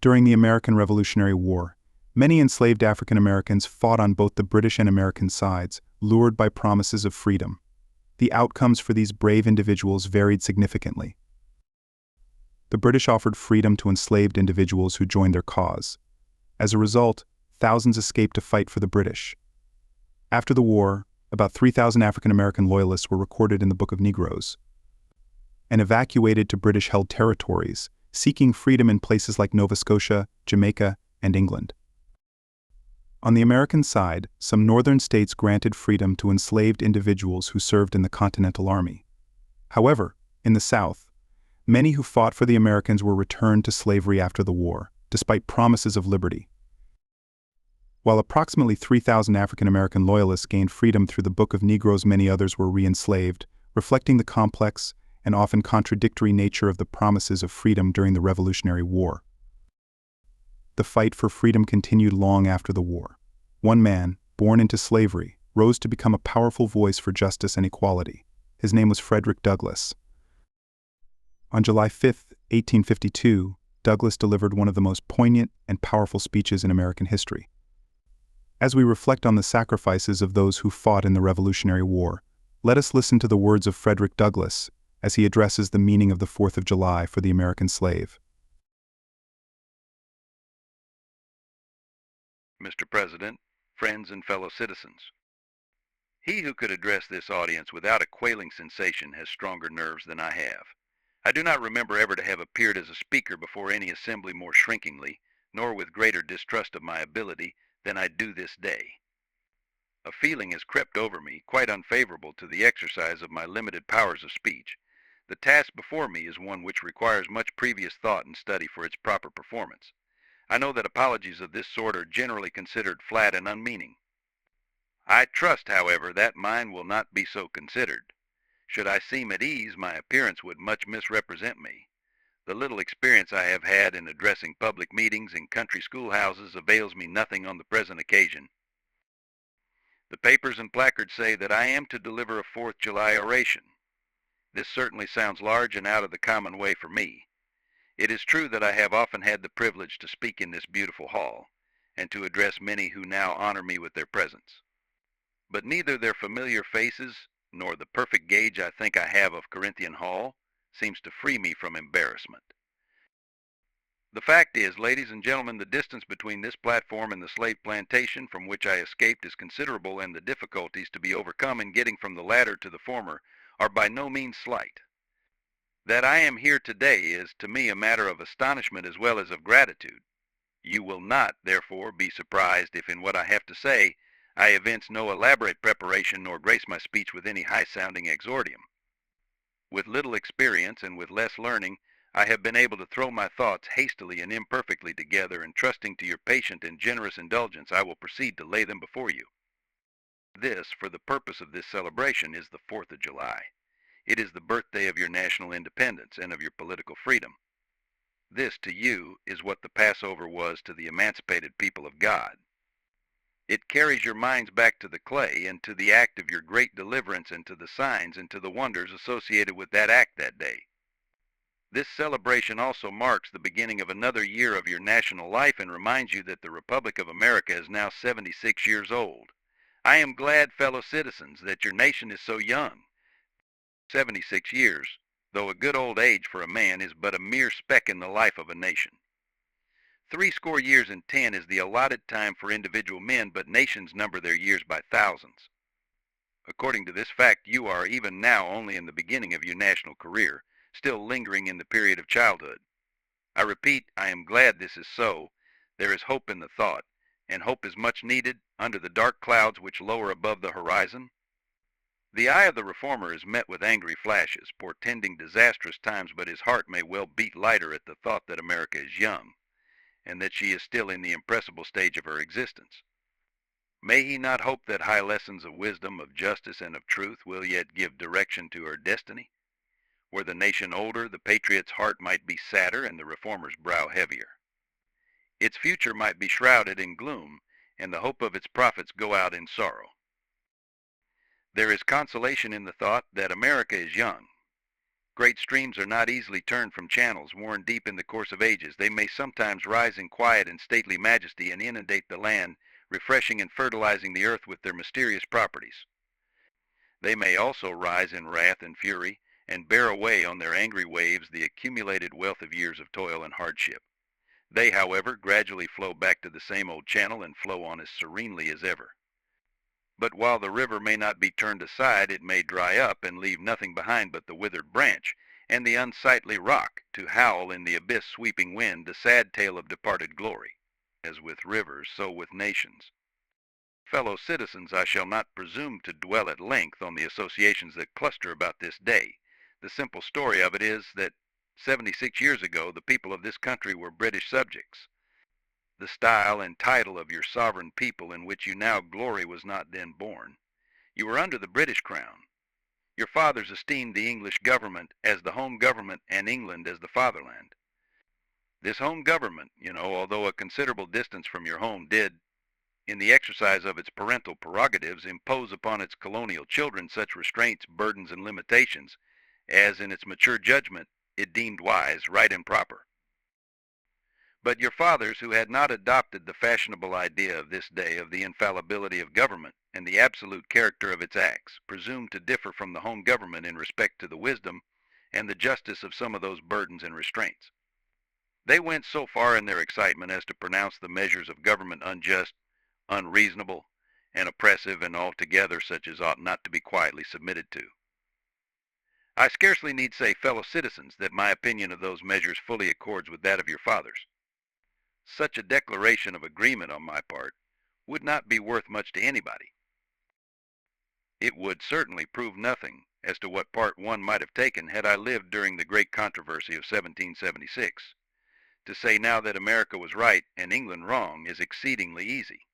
During the American Revolutionary War, many enslaved African Americans fought on both the British and American sides, lured by promises of freedom. The outcomes for these brave individuals varied significantly. The British offered freedom to enslaved individuals who joined their cause. As a result, thousands escaped to fight for the British. After the war, about 3,000 African American Loyalists were recorded in the Book of Negroes and evacuated to British-held territories, seeking freedom in places like Nova Scotia, Jamaica, and England. On the American side, some northern states granted freedom to enslaved individuals who served in the Continental Army. However, in the South, many who fought for the Americans were returned to slavery after the war, despite promises of liberty. While approximately 3,000 African American Loyalists gained freedom through the Book of Negroes, many others were re-enslaved, reflecting the complex and often contradictory nature of the promises of freedom during the Revolutionary War. The fight for freedom continued long after the war. One man, born into slavery, rose to become a powerful voice for justice and equality. His name was Frederick Douglass. On July 5, 1852, Douglass delivered one of the most poignant and powerful speeches in American history. As we reflect on the sacrifices of those who fought in the Revolutionary War, let us listen to the words of Frederick Douglass as he addresses the meaning of the 4th of July for the American slave. Mr. President, friends and fellow citizens, he who could address this audience without a quailing sensation has stronger nerves than I have. I do not remember ever to have appeared as a speaker before any assembly more shrinkingly, nor with greater distrust of my ability, than I do this day. A feeling has crept over me, quite unfavorable to the exercise of my limited powers of speech. The task before me is one which requires much previous thought and study for its proper performance. I know that apologies of this sort are generally considered flat and unmeaning. I trust, however, that mine will not be so considered. Should I seem at ease, my appearance would much misrepresent me. The little experience I have had in addressing public meetings in country schoolhouses avails me nothing on the present occasion. The papers and placards say that I am to deliver a 4th of July oration. This certainly sounds large and out of the common way for me. It is true that I have often had the privilege to speak in this beautiful hall, and to address many who now honor me with their presence. But neither their familiar faces, nor the perfect gauge I think I have of Corinthian Hall, seems to free me from embarrassment. The fact is, ladies and gentlemen, the distance between this platform and the slave plantation from which I escaped is considerable, and the difficulties to be overcome in getting from the latter to the former are by no means slight. That I am here today is to me a matter of astonishment as well as of gratitude. You will not, therefore, be surprised if in what I have to say I evince no elaborate preparation nor grace my speech with any high-sounding exordium. With little experience and with less learning, I have been able to throw my thoughts hastily and imperfectly together, and trusting to your patient and generous indulgence, I will proceed to lay them before you. This, for the purpose of this celebration, is the 4th of July. It is the birthday of your national independence and of your political freedom. This, to you, is what the Passover was to the emancipated people of God. It carries your minds back to the clay and to the act of your great deliverance, and to the signs and to the wonders associated with that act that day. This celebration also marks the beginning of another year of your national life, and reminds you that the Republic of America is now 76 years old. I am glad, fellow citizens, that your nation is so young. 76 years, though a good old age for a man, is but a mere speck in the life of a nation. 70 years and 10 is the allotted time for individual men, but nations number their years by thousands. According to this fact, you are even now only in the beginning of your national career, still lingering in the period of childhood. I repeat, I am glad this is so. There is hope in the thought, and hope is much needed under the dark clouds which lower above the horizon. The eye of the reformer is met with angry flashes, portending disastrous times, but his heart may well beat lighter at the thought that America is young, and that she is still in the impressible stage of her existence. May he not hope that high lessons of wisdom, of justice, and of truth will yet give direction to her destiny? Were the nation older, the patriot's heart might be sadder, and the reformer's brow heavier. Its future might be shrouded in gloom, and the hope of its prophets go out in sorrow. There is consolation in the thought that America is young. Great streams are not easily turned from channels worn deep in the course of ages. They may sometimes rise in quiet and stately majesty and inundate the land, refreshing and fertilizing the earth with their mysterious properties. They may also rise in wrath and fury, and bear away on their angry waves the accumulated wealth of years of toil and hardship. They, however, gradually flow back to the same old channel and flow on as serenely as ever. But while the river may not be turned aside, it may dry up and leave nothing behind but the withered branch and the unsightly rock to howl in the abyss sweeping wind the sad tale of departed glory. As with rivers, so with nations. Fellow citizens, I shall not presume to dwell at length on the associations that cluster about this day. The simple story of it is that 76 years ago the people of this country were British subjects. The style and title of your sovereign people in which you now glory was not then born. You were under the British crown. Your fathers esteemed the English government as the home government and England as the fatherland. This home government, although a considerable distance from your home, did, in the exercise of its parental prerogatives, impose upon its colonial children such restraints, burdens, and limitations as, in its mature judgment, it deemed wise, right, and proper. But your fathers, who had not adopted the fashionable idea of this day of the infallibility of government and the absolute character of its acts, presumed to differ from the home government in respect to the wisdom and the justice of some of those burdens and restraints. They went so far in their excitement as to pronounce the measures of government unjust, unreasonable, and oppressive, and altogether such as ought not to be quietly submitted to. I scarcely need say, fellow citizens, that my opinion of those measures fully accords with that of your fathers. Such a declaration of agreement on my part would not be worth much to anybody. It would certainly prove nothing as to what part one might have taken had I lived during the great controversy of 1776. To say now that America was right and England wrong is exceedingly easy.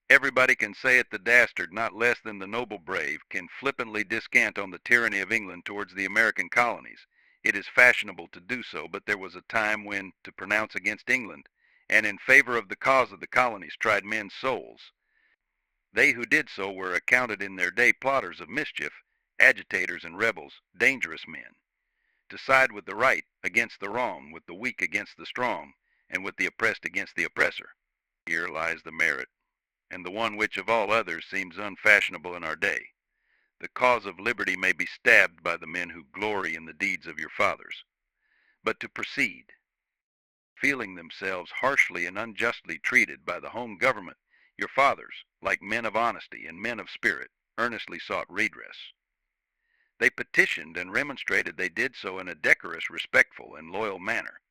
Everybody can say it. The dastard, not less than the noble brave, can flippantly descant on the tyranny of England towards the American colonies. It is fashionable to do so, but there was a time when to pronounce against England and in favor of the cause of the colonies tried men's souls. They who did so were accounted in their day plotters of mischief, agitators and rebels, dangerous men. To side with the right against the wrong, with the weak against the strong, and with the oppressed against the oppressor. Here lies the merit, and the one which of all others seems unfashionable in our day. The cause of liberty may be stabbed by the men who glory in the deeds of your fathers. But to proceed. Feeling themselves harshly and unjustly treated by the home government, your fathers, like men of honesty and men of spirit, earnestly sought redress. They petitioned and remonstrated. They did so in a decorous, respectful, and loyal manner.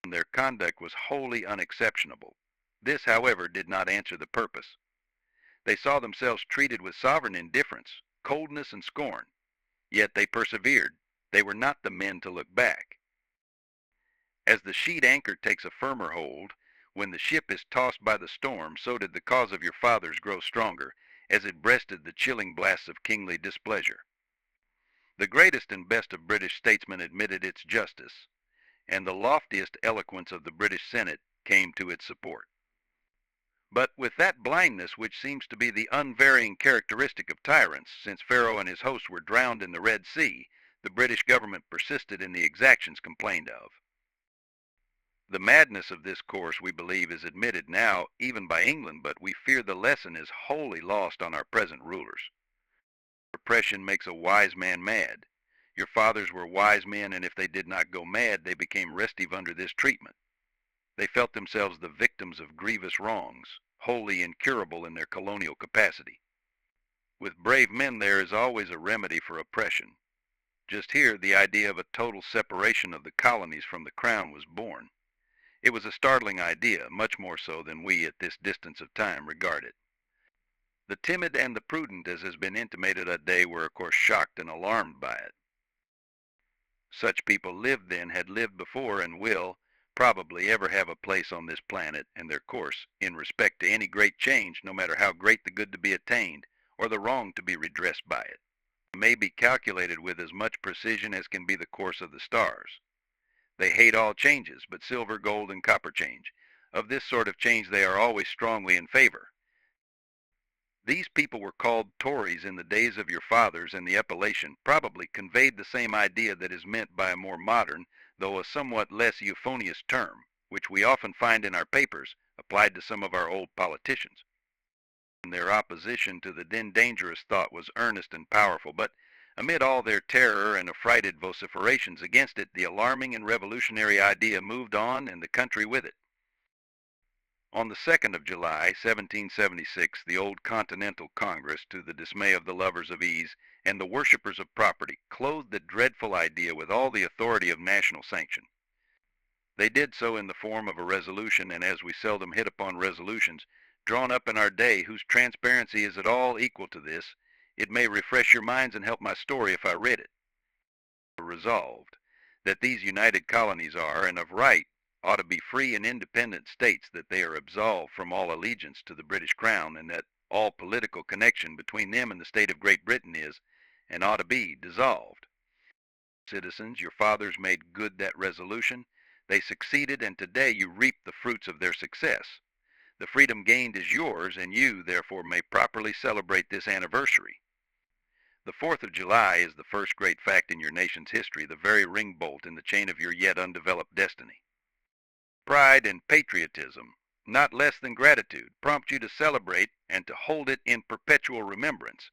Their conduct was wholly unexceptionable. This, however, did not answer the purpose. They saw themselves treated with sovereign indifference, coldness, and scorn. Yet they persevered. They were not the men to look back. As the sheet anchor takes a firmer hold, when the ship is tossed by the storm, so did the cause of your fathers grow stronger, as it breasted the chilling blasts of kingly displeasure. The greatest and best of British statesmen admitted its justice, and the loftiest eloquence of the British Senate came to its support. But with that blindness which seems to be the unvarying characteristic of tyrants, since Pharaoh and his host were drowned in the Red Sea, the British government persisted in the exactions complained of. The madness of this course, we believe, is admitted now even by England, but we fear the lesson is wholly lost on our present rulers. Repression makes a wise man mad. Your fathers were wise men, and if they did not go mad, they became restive under this treatment. They felt themselves the victims of grievous wrongs, wholly incurable in their colonial capacity. With brave men there is always a remedy for oppression. Just here the idea of a total separation of the colonies from the crown was born. It was a startling idea, much more so than we at this distance of time regard it. The timid and the prudent, as has been intimated that day, were of course shocked and alarmed by it. Such people lived then, had lived before, and will probably ever have a place on this planet, and their course, in respect to any great change, no matter how great the good to be attained, or the wrong to be redressed by it, may be calculated with as much precision as can be the course of the stars. They hate all changes but silver, gold, and copper change. Of this sort of change they are always strongly in favor. These people were called Tories in the days of your fathers, and the appellation probably conveyed the same idea that is meant by a more modern, though a somewhat less euphonious term, which we often find in our papers applied to some of our old politicians. Their opposition to the then dangerous thought was earnest and powerful, but amid all their terror and affrighted vociferations against it, the alarming and revolutionary idea moved on and the country with it. On the 2nd of July, 1776, the old Continental Congress, to the dismay of the lovers of ease and the worshippers of property, clothed the dreadful idea with all the authority of national sanction. They did so in the form of a resolution, and as we seldom hit upon resolutions, drawn up in our day whose transparency is at all equal to this, it may refresh your minds and help my story if I read it. Resolved, that these united colonies are, and of right, ought to be free and independent states, that they are absolved from all allegiance to the British Crown, and that all political connection between them and the state of Great Britain is, and ought to be, dissolved. Citizens, your fathers made good that resolution. They succeeded, and today you reap the fruits of their success. The freedom gained is yours, and you, therefore, may properly celebrate this anniversary. The 4th of July is the first great fact in your nation's history, the very ring bolt in the chain of your yet undeveloped destiny. Pride and patriotism, not less than gratitude, prompt you to celebrate and to hold it in perpetual remembrance.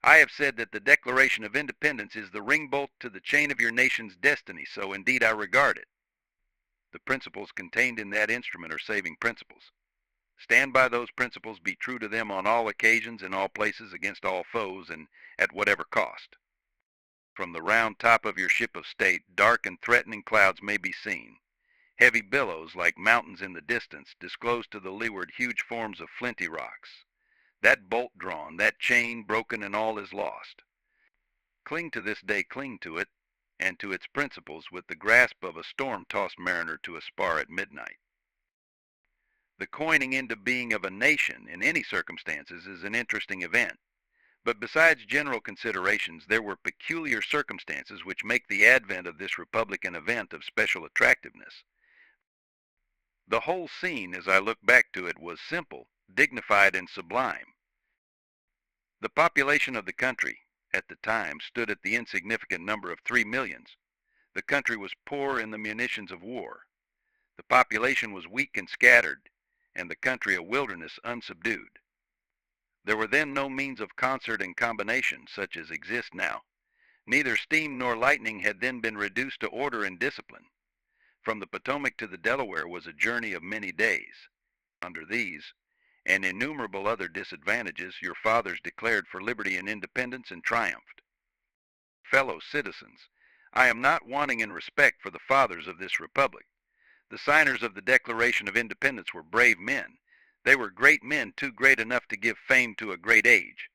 I have said that the Declaration of Independence is the ring bolt to the chain of your nation's destiny, so indeed I regard it. The principles contained in that instrument are saving principles. Stand by those principles, be true to them on all occasions, in all places, against all foes, and at whatever cost. From the round top of your ship of state, dark and threatening clouds may be seen. Heavy billows, like mountains in the distance, disclose to the leeward huge forms of flinty rocks. That bolt drawn, that chain broken, and all is lost. Cling to this day, cling to it, and to its principles, with the grasp of a storm-tossed mariner to a spar at midnight. The coining into being of a nation in any circumstances is an interesting event, but besides general considerations, there were peculiar circumstances which make the advent of this Republican event of special attractiveness. The whole scene, as I look back to it, was simple, dignified, and sublime. The population of the country, at the time, stood at the insignificant number of 3 millions. The country was poor in the munitions of war. The population was weak and scattered, and the country a wilderness unsubdued. There were then no means of concert and combination such as exist now. Neither steam nor lightning had then been reduced to order and discipline. From the Potomac to the Delaware was a journey of many days. Under these, and innumerable other disadvantages, your fathers declared for liberty and independence and triumphed. Fellow citizens, I am not wanting in respect for the fathers of this republic. The signers of the Declaration of Independence were brave men. They were great men, too great enough to give fame to a great age.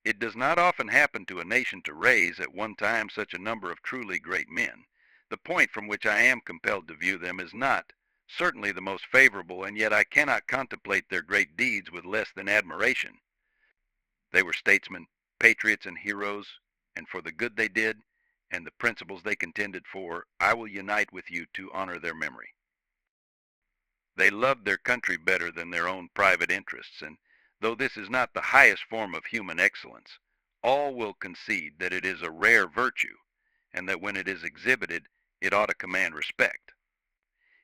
It does not often happen to a nation to raise at one time such a number of truly great men. The point from which I am compelled to view them is not certainly the most favorable, and yet I cannot contemplate their great deeds with less than admiration. They were statesmen, patriots, and heroes, and for the good they did, and the principles they contended for, I will unite with you to honor their memory. They loved their country better than their own private interests, and though this is not the highest form of human excellence, all will concede that it is a rare virtue, and that when it is exhibited, it ought to command respect.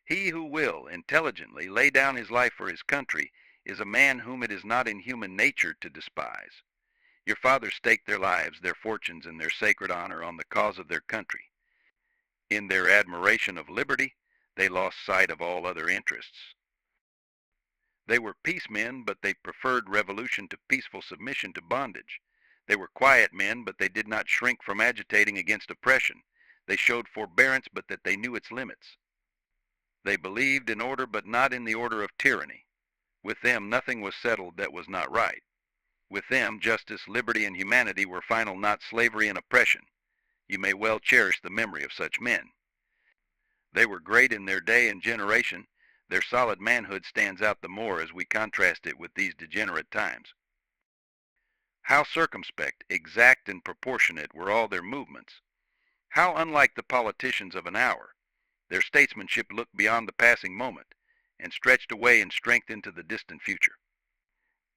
He who will intelligently lay down his life for his country is a man whom it is not in human nature to despise. Your fathers staked their lives, their fortunes, and their sacred honor on the cause of their country. In their admiration of liberty, they lost sight of all other interests. They were peace men, but they preferred revolution to peaceful submission to bondage. They were quiet men, but they did not shrink from agitating against oppression. They showed forbearance, but that they knew its limits. They believed in order, but not in the order of tyranny. With them nothing was settled that was not right. With them justice, liberty, and humanity were final, not slavery and oppression. You may well cherish the memory of such men. They were great in their day and generation. Their solid manhood stands out the more as we contrast it with these degenerate times. How circumspect, exact, and proportionate were all their movements. How unlike the politicians of an hour. Their statesmanship looked beyond the passing moment, and stretched away in strength into the distant future.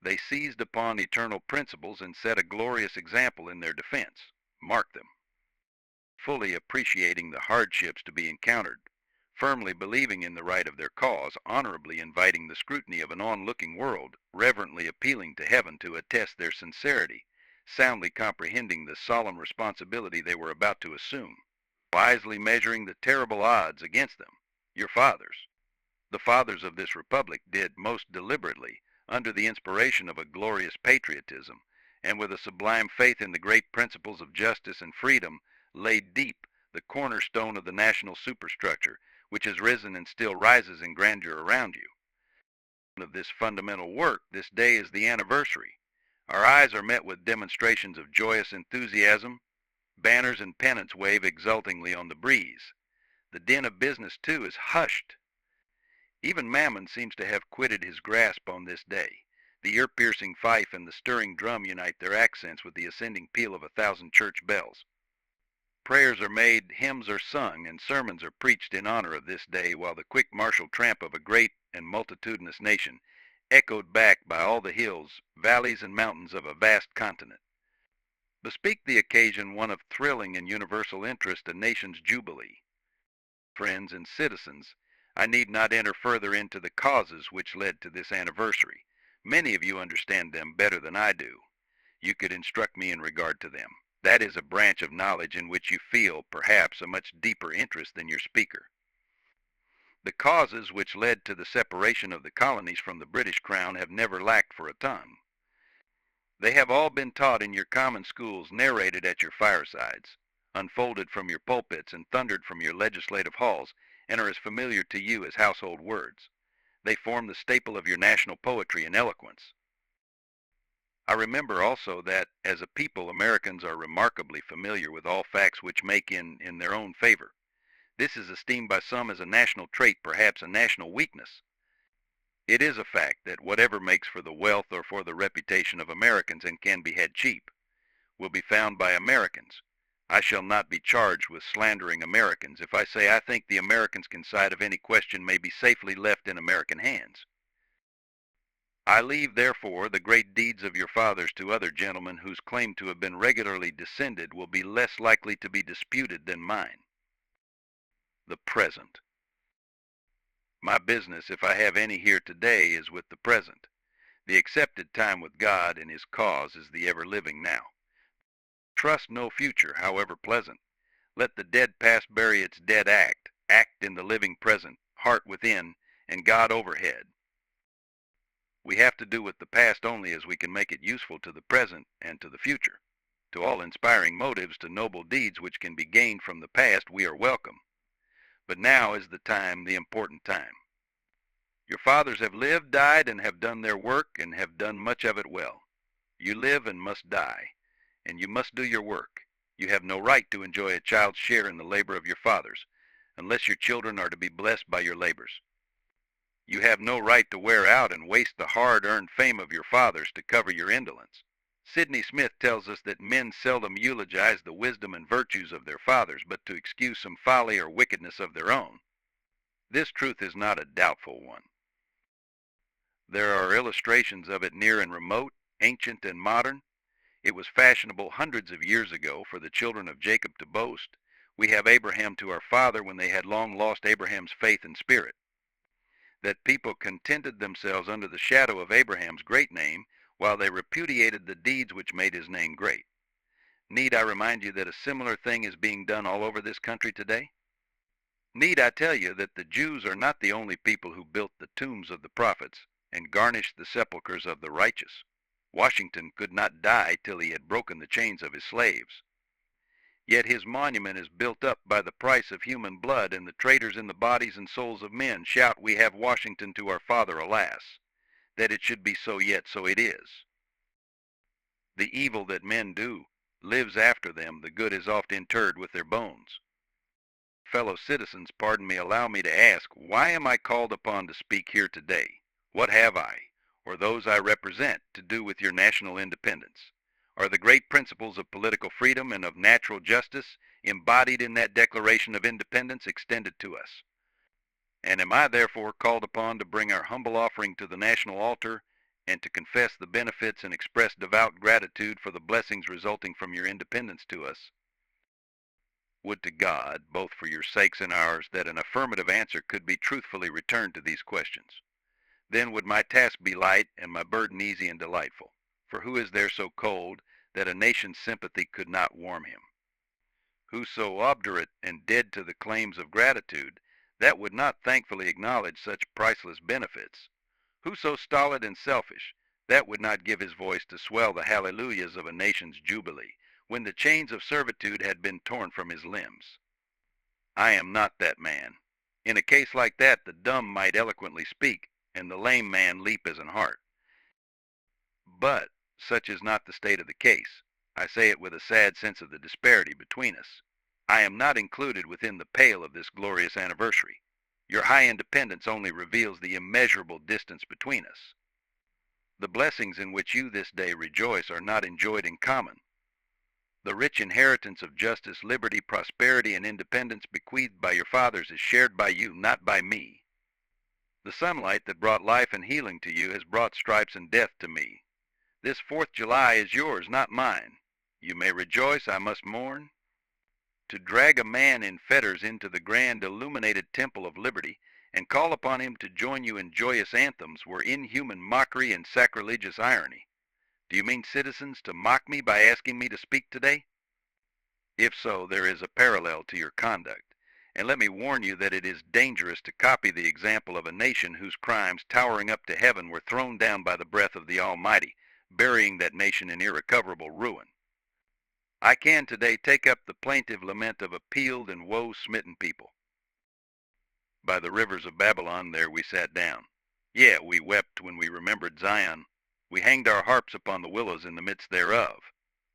They seized upon eternal principles and set a glorious example in their defense. Mark them. Fully appreciating the hardships to be encountered, firmly believing in the right of their cause, honorably inviting the scrutiny of an onlooking world, reverently appealing to heaven to attest their sincerity, soundly comprehending the solemn responsibility they were about to assume, wisely measuring the terrible odds against them. Your fathers, the fathers of this republic, did most deliberately, under the inspiration of a glorious patriotism, and with a sublime faith in the great principles of justice and freedom, laid deep the cornerstone of the national superstructure, which has risen and still rises in grandeur around you. Of this fundamental work, this day is the anniversary. Our eyes are met with demonstrations of joyous enthusiasm. Banners and pennants wave exultingly on the breeze. The din of business, too, is hushed. Even Mammon seems to have quitted his grasp on this day. The ear-piercing fife and the stirring drum unite their accents with the ascending peal of 1,000 church bells. Prayers are made, hymns are sung, and sermons are preached in honor of this day, while the quick martial tramp of a great and multitudinous nation, echoed back by all the hills, valleys, and mountains of a vast continent, bespeak the occasion one of thrilling and universal interest, a nation's jubilee. Friends and citizens, I need not enter further into the causes which led to this anniversary. Many of you understand them better than I do. You could instruct me in regard to them. That is a branch of knowledge in which you feel, perhaps, a much deeper interest than your speaker. The causes which led to the separation of the colonies from the British Crown have never lacked for a tongue. They have all been taught in your common schools, narrated at your firesides, unfolded from your pulpits, and thundered from your legislative halls, and are as familiar to you as household words. They form the staple of your national poetry and eloquence. I remember also that, as a people, Americans are remarkably familiar with all facts which make in their own favor. This is esteemed by some as a national trait, perhaps a national weakness. It is a fact that whatever makes for the wealth or for the reputation of Americans and can be had cheap, will be found by Americans. I shall not be charged with slandering Americans if I say I think the Americans' side of any question may be safely left in American hands. I leave, therefore, the great deeds of your fathers to other gentlemen whose claim to have been regularly descended will be less likely to be disputed than mine. The present. My business, if I have any here today, is with the present. The accepted time with God and His cause is the ever-living now. Trust no future, however pleasant. Let the dead past bury its dead act in the living present, heart within, and God overhead. We have to do with the past only as we can make it useful to the present and to the future. To all inspiring motives, to noble deeds which can be gained from the past, we are welcome. But now is the time, the important time. Your fathers have lived, died, and have done their work, and have done much of it well. You live and must die, and you must do your work. You have no right to enjoy a child's share in the labor of your fathers, unless your children are to be blessed by your labors. You have no right to wear out and waste the hard-earned fame of your fathers to cover your indolence. Sidney Smith tells us that men seldom eulogize the wisdom and virtues of their fathers, but to excuse some folly or wickedness of their own. This truth is not a doubtful one. There are illustrations of it near and remote, ancient and modern. It was fashionable hundreds of years ago for the children of Jacob to boast, "We have Abraham to our father," when they had long lost Abraham's faith and spirit. That people contented themselves under the shadow of Abraham's great name, while they repudiated the deeds which made his name great. Need I remind you that a similar thing is being done all over this country today? Need I tell you that the Jews are not the only people who built the tombs of the prophets and garnished the sepulchres of the righteous? Washington could not die till he had broken the chains of his slaves. Yet his monument is built up by the price of human blood, and the traitors in the bodies and souls of men shout, "We have Washington to our father, alas! That it should be so, yet so it is." The evil that men do lives after them, the good is oft interred with their bones. Fellow citizens, pardon me, allow me to ask, why am I called upon to speak here today? What have I, or those I represent, to do with your national independence? Are the great principles of political freedom and of natural justice embodied in that Declaration of Independence extended to us? And am I therefore called upon to bring our humble offering to the national altar and to confess the benefits and express devout gratitude for the blessings resulting from your independence to us. Would to God, both for your sakes and ours, that an affirmative answer could be truthfully returned to these questions. Then would my task be light and my burden easy and delightful. For who is there so cold that a nation's sympathy could not warm him? Who so obdurate and dead to the claims of gratitude that would not thankfully acknowledge such priceless benefits? Who so stolid and selfish that would not give his voice to swell the hallelujahs of a nation's jubilee when the chains of servitude had been torn from his limbs? I am not that man. In a case like that, the dumb might eloquently speak, and the lame man leap as an hart. But such is not the state of the case. I say it with a sad sense of the disparity between us. I am not included within the pale of this glorious anniversary. Your high independence only reveals the immeasurable distance between us. The blessings in which you this day rejoice are not enjoyed in common. The rich inheritance of justice, liberty, prosperity, and independence bequeathed by your fathers is shared by you, not by me. The sunlight that brought life and healing to you has brought stripes and death to me. This 4th July is yours, not mine. You may rejoice, I must mourn. To drag a man in fetters into the grand illuminated temple of liberty and call upon him to join you in joyous anthems were inhuman mockery and sacrilegious irony. Do you mean, citizens, to mock me by asking me to speak today? If so, there is a parallel to your conduct, and let me warn you that it is dangerous to copy the example of a nation whose crimes, towering up to heaven, were thrown down by the breath of the Almighty, burying that nation in irrecoverable ruin. I can today take up the plaintive lament of a peeled and woe-smitten people. By the rivers of Babylon there we sat down. Yea, we wept when we remembered Zion. We hanged our harps upon the willows in the midst thereof.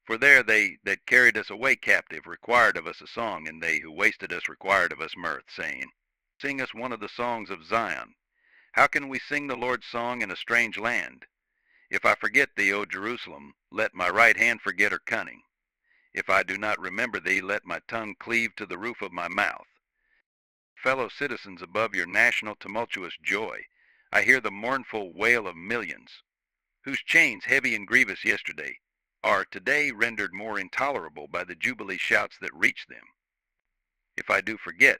For there they that carried us away captive required of us a song, and they who wasted us required of us mirth, saying, Sing us one of the songs of Zion. How can we sing the Lord's song in a strange land? If I forget thee, O Jerusalem, let my right hand forget her cunning. If I do not remember thee, let my tongue cleave to the roof of my mouth. Fellow citizens, above your national tumultuous joy, I hear the mournful wail of millions, whose chains, heavy and grievous yesterday, are today rendered more intolerable by the jubilee shouts that reach them. If I do forget,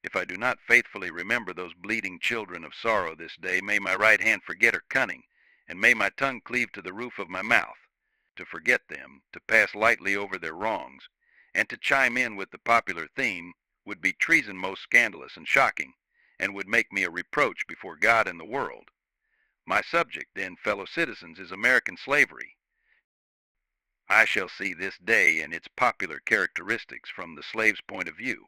if I do not faithfully remember those bleeding children of sorrow this day, may my right hand forget her cunning, and may my tongue cleave to the roof of my mouth. To forget them, to pass lightly over their wrongs, and to chime in with the popular theme would be treason most scandalous and shocking, and would make me a reproach before God and the world. My subject, then, fellow citizens, is American slavery. I shall see this day and its popular characteristics from the slave's point of view,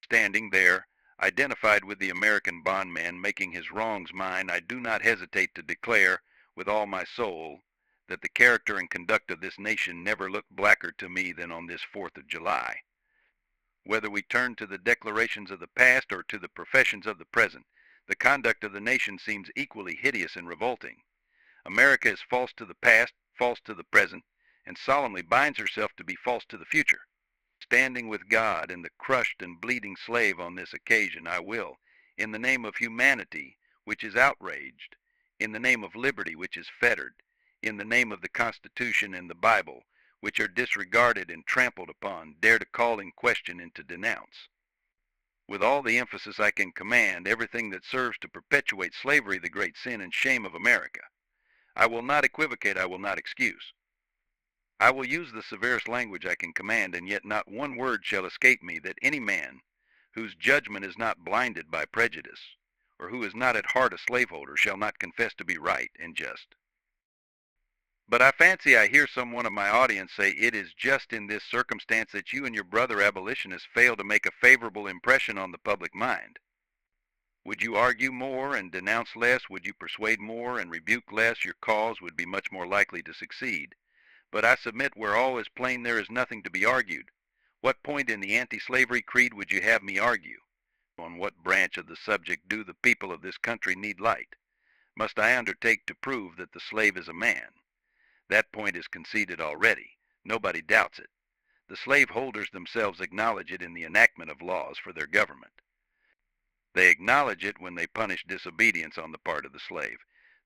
standing there, identified with the American bondman making his wrongs mine. I do not hesitate to declare, with all my soul, that the character and conduct of this nation never looked blacker to me than on this 4th of July. Whether we turn to the declarations of the past or to the professions of the present, the conduct of the nation seems equally hideous and revolting. America is false to the past, false to the present, and solemnly binds herself to be false to the future. Standing with God and the crushed and bleeding slave on this occasion, I will, in the name of humanity, which is outraged, in the name of liberty, which is fettered, in the name of the Constitution and the Bible, which are disregarded and trampled upon, dare to call in question and to denounce, with all the emphasis I can command, everything that serves to perpetuate slavery, the great sin and shame of America. I will not equivocate, I will not excuse. I will use the severest language I can command, and yet not one word shall escape me that any man, whose judgment is not blinded by prejudice, or who is not at heart a slaveholder, shall not confess to be right and just. But I fancy I hear someone of my audience say it is just in this circumstance that you and your brother abolitionists fail to make a favorable impression on the public mind. Would you argue more and denounce less? Would you persuade more and rebuke less? Your cause would be much more likely to succeed. But I submit where all is plain there is nothing to be argued. What point in the anti-slavery creed would you have me argue? On what branch of the subject do the people of this country need light? Must I undertake to prove that the slave is a man? That point is conceded already. Nobody doubts it. The slaveholders themselves acknowledge it in the enactment of laws for their government. They acknowledge it when they punish disobedience on the part of the slave.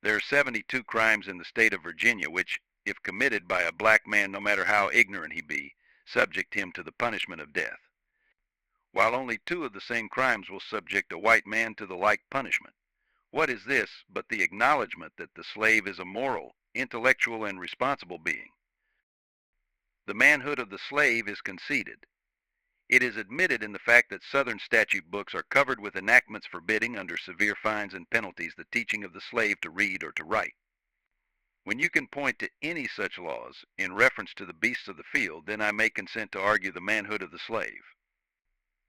There are 72 crimes in the state of Virginia which, if committed by a black man, no matter how ignorant he be, subject him to the punishment of death, while only 2 of the same crimes will subject a white man to the like punishment. What is this but the acknowledgment that the slave is a moral, intellectual, and responsible being? The manhood of the slave is conceded. It is admitted in the fact that Southern statute books are covered with enactments forbidding, under severe fines and penalties, the teaching of the slave to read or to write. When you can point to any such laws in reference to the beasts of the field, then I may consent to argue the manhood of the slave.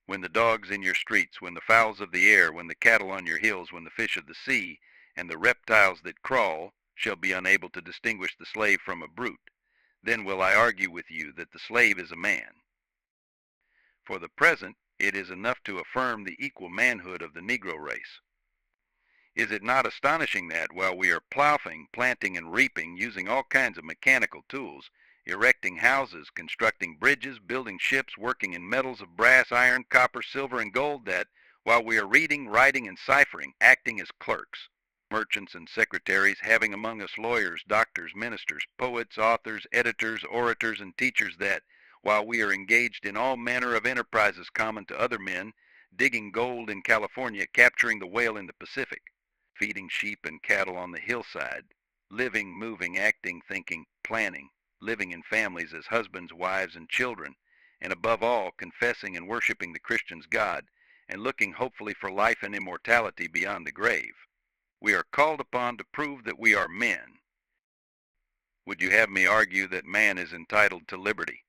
When the dogs in your streets, when the fowls of the air, when the cattle on your hills, when the fish of the sea, and the reptiles that crawl shall be unable to distinguish the slave from a brute, then will I argue with you that the slave is a man. For the present, it is enough to affirm the equal manhood of the Negro race. Is it not astonishing that, while we are plowing, planting, and reaping, using all kinds of mechanical tools, erecting houses, constructing bridges, building ships, working in metals of brass, iron, copper, silver, and gold, that, while we are reading, writing, and ciphering, acting as clerks, merchants, and secretaries, having among us lawyers, doctors, ministers, poets, authors, editors, orators, and teachers, that, while we are engaged in all manner of enterprises common to other men, digging gold in California, capturing the whale in the Pacific, feeding sheep and cattle on the hillside, living, moving, acting, thinking, planning, living in families as husbands, wives, and children, and above all, confessing and worshiping the Christian's God, and looking hopefully for life and immortality beyond the grave, we are called upon to prove that we are men. Would you have me argue that man is entitled to liberty,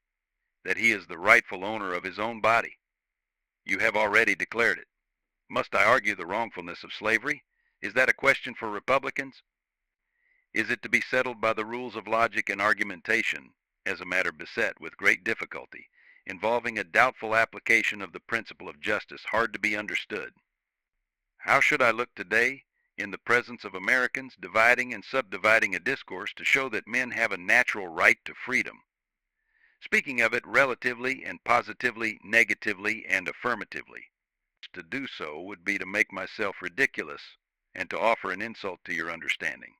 that he is the rightful owner of his own body? You have already declared it. Must I argue the wrongfulness of slavery? Is that a question for Republicans? Is it to be settled by the rules of logic and argumentation, as a matter beset with great difficulty, involving a doubtful application of the principle of justice hard to be understood? How should I look today, in the presence of Americans, dividing and subdividing a discourse to show that men have a natural right to freedom, speaking of it relatively and positively, negatively and affirmatively? To do so would be to make myself ridiculous and to offer an insult to your understanding.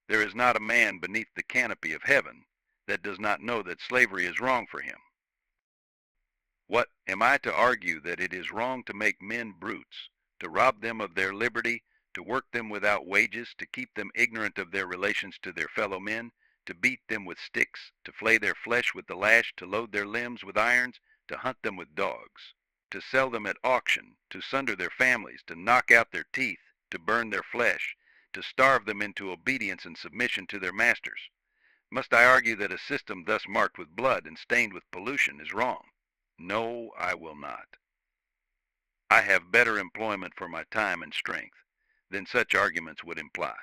There is not a man beneath the canopy of heaven that does not know that slavery is wrong for him. What, am I to argue that it is wrong to make men brutes, to rob them of their liberty, to work them without wages, to keep them ignorant of their relations to their fellow men, to beat them with sticks, to flay their flesh with the lash, to load their limbs with irons, to hunt them with dogs, to sell them at auction, to sunder their families, to knock out their teeth, to burn their flesh, to starve them into obedience and submission to their masters? Must I argue that a system thus marked with blood and stained with pollution is wrong? No, I will not. I have better employment for my time and strength than such arguments would imply.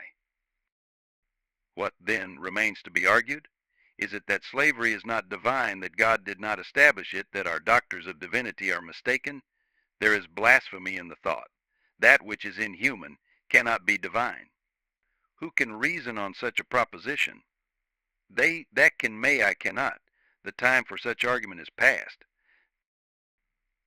What, then, remains to be argued? Is it that slavery is not divine, that God did not establish it, that our doctors of divinity are mistaken? There is blasphemy in the thought. That which is inhuman cannot be divine. Who can reason on such a proposition? That can may, I cannot. The time for such argument is past.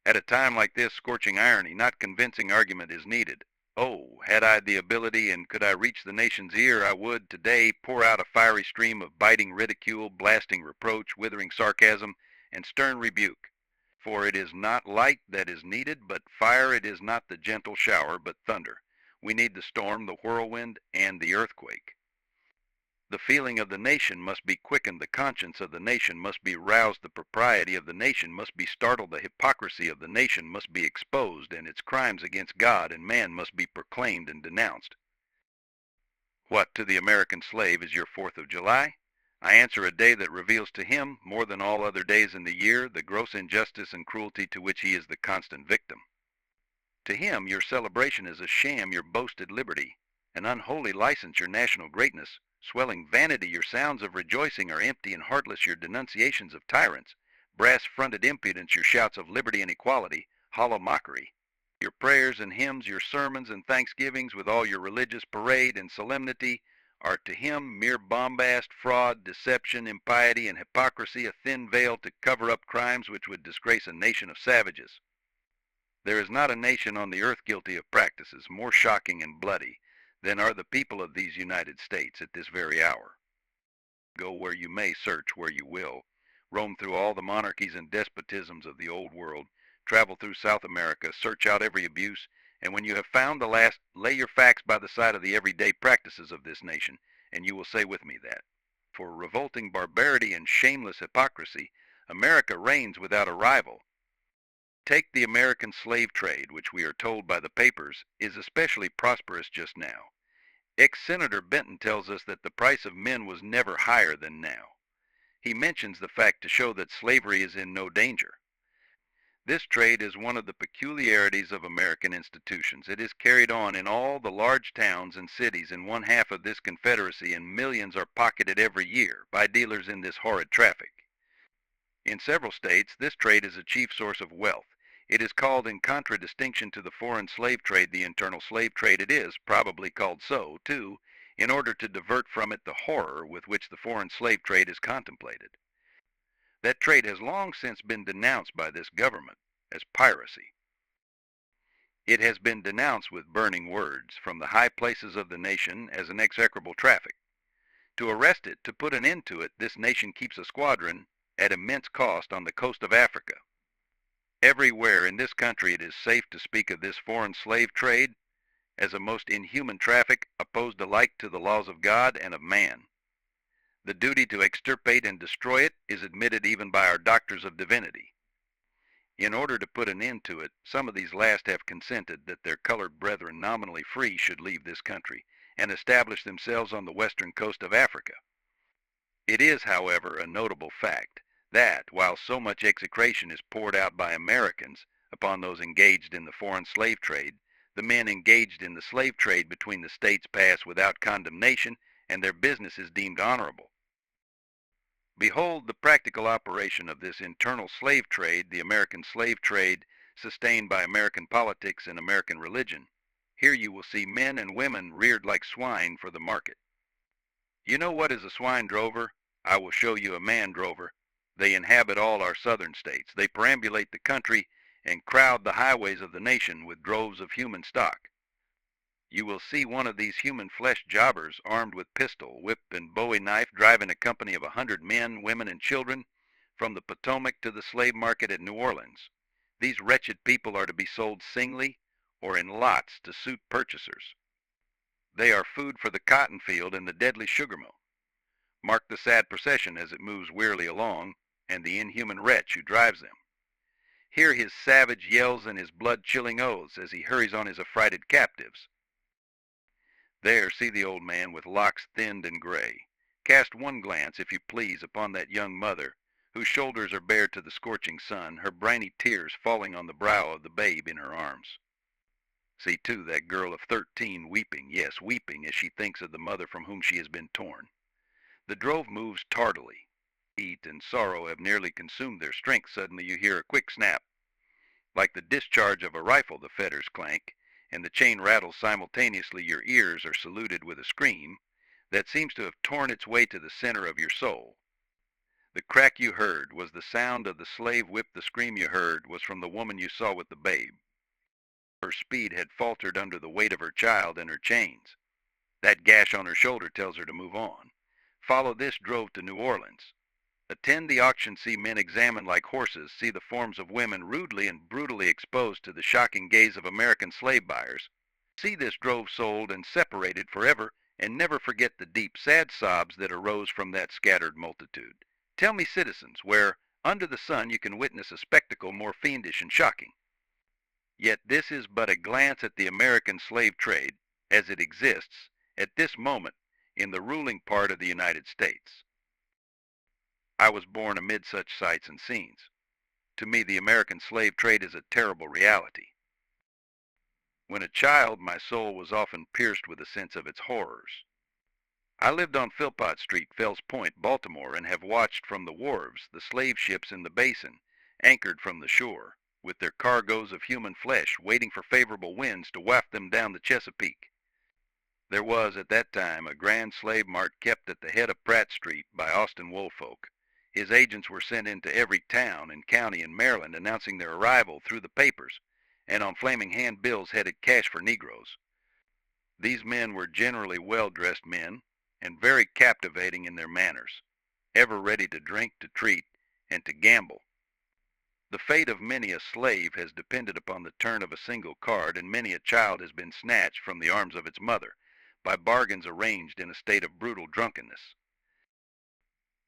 At a time like this, scorching irony, not convincing argument, is needed. Oh, had I the ability and could I reach the nation's ear, I would today pour out a fiery stream of biting ridicule, blasting reproach, withering sarcasm, and stern rebuke. For it is not light that is needed, but fire. It is not the gentle shower, but thunder. We need the storm, the whirlwind, and the earthquake. The feeling of the nation must be quickened, the conscience of the nation must be roused, the propriety of the nation must be startled, the hypocrisy of the nation must be exposed, and its crimes against God and man must be proclaimed and denounced. What to the American slave is your 4th of July? I answer, a day that reveals to him, more than all other days in the year, the gross injustice and cruelty to which he is the constant victim. To him your celebration is a sham, your boasted liberty, an unholy license, your national greatness. Swelling vanity, your sounds of rejoicing are empty and heartless, your denunciations of tyrants. Brass-fronted impudence, your shouts of liberty and equality, hollow mockery. Your prayers and hymns, your sermons and thanksgivings, with all your religious parade and solemnity, are to him mere bombast, fraud, deception, impiety, and hypocrisy, a thin veil to cover up crimes which would disgrace a nation of savages. There is not a nation on the earth guilty of practices more shocking and bloody than are the people of these United States at this very hour. Go where you may, search where you will, roam through all the monarchies and despotisms of the old world, travel through South America, search out every abuse, and when you have found the last, lay your facts by the side of the everyday practices of this nation, and you will say with me that, for revolting barbarity and shameless hypocrisy, America reigns without a rival. Take the American slave trade, which we are told by the papers is especially prosperous just now. Ex-Senator Benton tells us that the price of men was never higher than now. He mentions the fact to show that slavery is in no danger. This trade is one of the peculiarities of American institutions. It is carried on in all the large towns and cities in one half of this Confederacy, and millions are pocketed every year by dealers in this horrid traffic. In several states, this trade is a chief source of wealth. It is called, in contradistinction to the foreign slave trade, the internal slave trade. It is probably called so, too, in order to divert from it the horror with which the foreign slave trade is contemplated. That trade has long since been denounced by this government as piracy. It has been denounced with burning words from the high places of the nation as an execrable traffic. To arrest it, to put an end to it, this nation keeps a squadron at immense cost on the coast of Africa. Everywhere in this country it is safe to speak of this foreign slave trade as a most inhuman traffic, opposed alike to the laws of God and of man. The duty to extirpate and destroy it is admitted even by our doctors of divinity. In order to put an end to it, some of these last have consented that their colored brethren nominally free should leave this country and establish themselves on the western coast of Africa. It is, however, a notable fact that, while so much execration is poured out by Americans upon those engaged in the foreign slave trade, the men engaged in the slave trade between the states pass without condemnation, and their business is deemed honorable. Behold the practical operation of this internal slave trade, the American slave trade, sustained by American politics and American religion. Here you will see men and women reared like swine for the market. You know what is a swine drover? I will show you a man drover. They inhabit all our southern states. They perambulate the country and crowd the highways of the nation with droves of human stock. You will see one of these human flesh jobbers armed with pistol, whip, and bowie knife driving a company of 100 men, women, and children from the Potomac to the slave market at New Orleans. These wretched people are to be sold singly or in lots to suit purchasers. They are food for the cotton field and the deadly sugar mill. Mark the sad procession as it moves wearily along, and the inhuman wretch who drives them. Hear his savage yells and his blood-chilling oaths as he hurries on his affrighted captives. There see the old man with locks thinned and gray. Cast one glance, if you please, upon that young mother, whose shoulders are bared to the scorching sun, her briny tears falling on the brow of the babe in her arms. See, too, that girl of 13 weeping, yes, weeping as she thinks of the mother from whom she has been torn. The drove moves tardily. Heat and sorrow have nearly consumed their strength. Suddenly you hear a quick snap. Like the discharge of a rifle, the fetters clank, and the chain rattles simultaneously. Your ears are saluted with a scream that seems to have torn its way to the center of your soul. The crack you heard was the sound of the slave whip. The scream you heard was from the woman you saw with the babe. Her speed had faltered under the weight of her child and her chains. That gash on her shoulder tells her to move on. Follow this drove to New Orleans. Attend the auction, see men examined like horses, see the forms of women rudely and brutally exposed to the shocking gaze of American slave buyers. See this drove sold and separated forever, and never forget the deep, sad sobs that arose from that scattered multitude. Tell me, citizens, where under the sun you can witness a spectacle more fiendish and shocking. Yet this is but a glance at the American slave trade as it exists at this moment in the ruling part of the United States. I was born amid such sights and scenes. To me, the American slave trade is a terrible reality. When a child, my soul was often pierced with a sense of its horrors. I lived on Philpott Street, Fells Point, Baltimore, and have watched from the wharves the slave ships in the basin, anchored from the shore, with their cargoes of human flesh, waiting for favorable winds to waft them down the Chesapeake. There was at that time a grand slave mart kept at the head of Pratt Street by Austin Woolfolk. His agents were sent into every town and county in Maryland announcing their arrival through the papers, and on flaming handbills headed "Cash for Negroes." These men were generally well-dressed men and very captivating in their manners, ever ready to drink, to treat, and to gamble. The fate of many a slave has depended upon the turn of a single card, and many a child has been snatched from the arms of its mother by bargains arranged in a state of brutal drunkenness.